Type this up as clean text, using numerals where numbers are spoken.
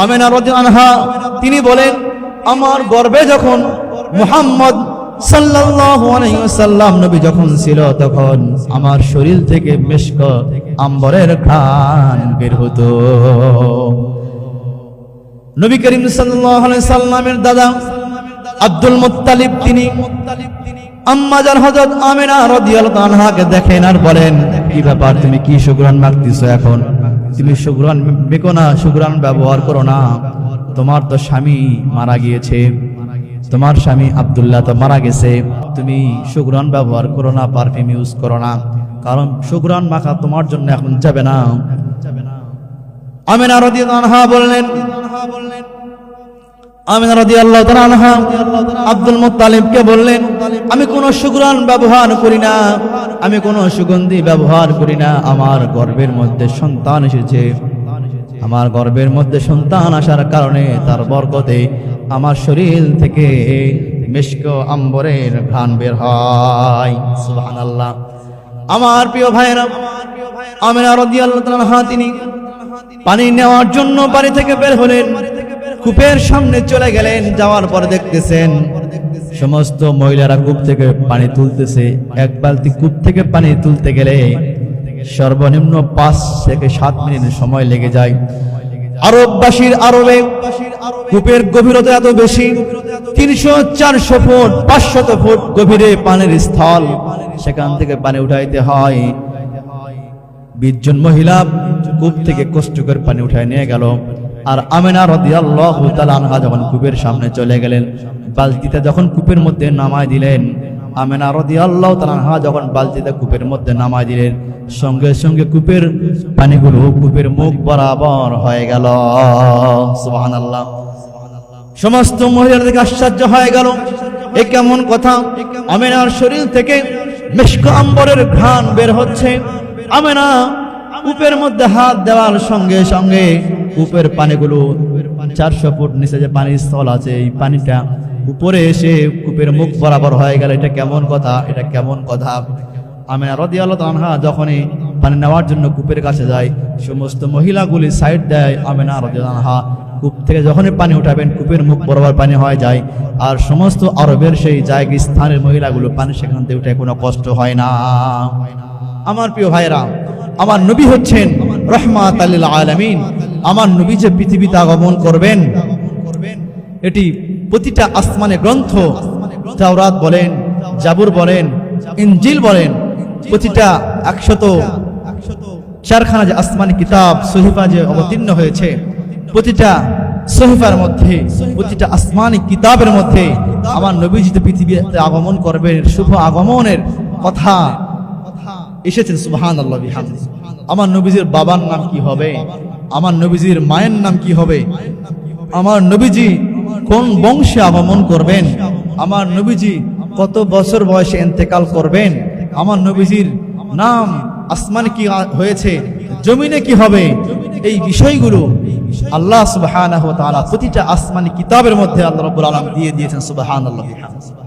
আমিনা রাদিয়াল্লাহু আনহা তিনি বলেন, আমার গর্ভে যখন মুহাম্মদ সাল্লাল্লাহু আলাইহি ওয়াসাল্লাম নবী যখন ছিল, তখন আমার শরীর থেকে মিশক আম্বরের ঘ্রাণ বের হতো। নবী করিম সাল্লাল্লাহু আলাইহি সাল্লামের দাদা আব্দুল মুত্তালিব তিনি আম্মা জান হযরত আমিনা রাদিয়াল্লাহু আনহাকে দেখেন আর বলেন, কি ব্যাপার, তুমি কি সুগ্রাণ মাখতেছো? এখন তুমি সুগ্রাণ মেখো না, সুগ্রাণ ব্যবহার করো না, তোমার তো স্বামী মারা গিয়েছে, তোমার স্বামী আব্দুল্লাহ তো মারা গেছে, তুমি সুগ্রাণ ব্যবহার করো না, পারফিউম ইউজ করো না, কারণ সুগ্রাণ মাখা তোমার জন্য এখন যাবে না। আমিনা রাদিয়াল্লাহু আনহা বললেন, আমিনা রাদিয়াল্লাহু তাআলা আনহা আব্দুল মুত্তালিবকে বললেন, আমি কোনো সুগ্রাণ ব্যবহার করি না, আমি কোনো সুগন্ধি ব্যবহার করি না, আমার গর্ভের মধ্যে সন্তান এসেছে, আমার গর্ভের মধ্যে সন্তান আসার কারণে তার বরকতে আমার শরীর থেকে মিশক আম্বরের ঘ্রাণ বের হয়। সুবহানাল্লাহ। আমার প্রিয় ভাইরা, আমিনা রাদিয়াল্লাহু তাআলা আনহা তিনি পানি নেওয়ার জন্য বাড়ি থেকে বের হলেন, কূপের সামনে চলে গেলেন। যাওয়ার পরে দেখতেছেন সমস্ত মহিলারা কূপ থেকে পানি তুলতেছে। এক বালতি কূপ থেকে পানি তুলতে গেলে সর্বনিম্ন 5 থেকে 7 মিনিট সময় লেগে যায়। আরবে কূপের গভীরতা এত বেশি, 300-400 ফুট 500 ফুট গভীরে পানির স্থল, সেখান থেকে পানি উঠাইতে হয়। 20 জন মহিলা কূপ থেকে কষ্ট করে পানি উঠায় নিয়ে গেল। আর আমিনা রাদিয়াল্লাহু তাআলা আনহা যখন কূপের সামনে চলে গেলেন, বালতিটা যখন কূপের মধ্যে নামায় দিলেন, আমিনা রাদিয়াল্লাহু তাআলা আনহা যখন বালতিটা কূপের মধ্যে নামায় দিলেন, সঙ্গে সঙ্গে কূপের পানিগুলো কূপের মুখ বরাবর হয়ে গেল। সুবহানাল্লাহ। সমস্ত মহিলাদের দিকে আশ্চর্য হয়ে গেল, এ কেমন কথা? আমিনার শরীর থেকে মিশক আম্বরের ঘ্রাণ বের হচ্ছে। আমিনা কূপের মধ্যে হাত দেওয়ার সঙ্গে সঙ্গে কূপের পানিগুলো 400 ফুট নিচে যে পানির স্থল আছে, এই পানিটা উপরে এসে কূপের মুখ বরাবর হয়ে গেল। এটা কেমন কথা? এটা কেমন কথা? আমিনা রাদিয়াল্লাহু তাআলা আনহা যখনই পানি নেওয়ার জন্য কূপের কাছে যায়, সমস্ত মহিলাগুলি সাইড দেয়। আমিনা রাদিয়াল্লাহু আনহা কূপ থেকে যখনই পানি উঠাবেন, কূপের মুখ বরাবর পানি হয়ে যায়। আর সমস্ত আরবের সেই জায়গা স্থানের মহিলাগুলো পানি সেখান থেকে উঠে কোনো কষ্ট হয় না। আমার প্রিয় ভাইরা, আমার নবী হচ্ছেন রাহমাতাল লিল আলামিন। আমার নবী যে পৃথিবীতে আগমন করবেন, এটি প্রতিটা আসমানে গ্রন্থ, তাওরাত বলেন, জাবুর বলেন, ইনজিল বলেন, প্রতিটা 104খানা যে আসমানি কিতাব সহিফা যে অবতীর্ণ হয়েছে, প্রতিটা সহিফার মধ্যে, প্রতিটা আসমানি কিতাবের মধ্যে আমার নবীজি যে পৃথিবীতে আগমন করবেন, শুভ আগমনের কথা এসেছেন। সুবহানাল্লাহ বিহামদিহি। আমার নবীজির বাবার নাম কি হবে? আমার নবীজির মায়ের নাম কি হবে? আমার নবীজি কোন বংশে আগমন করবেন? আমার নবীজি কত বছর বয়সে ইন্তেকাল করবেন? আমার নবীজির নাম আসমানে কি হয়েছে, জমিনে কি হবে? এই বিষয়গুলো আল্লাহ সুবহানাহু ওয়া তাআলা প্রতিটা আসমানি কিতাবের মধ্যে আল্লাহ রাব্বুল আলামিন দিয়ে দিয়েছেন। সুবহানাল্লাহ বিহামদিহি।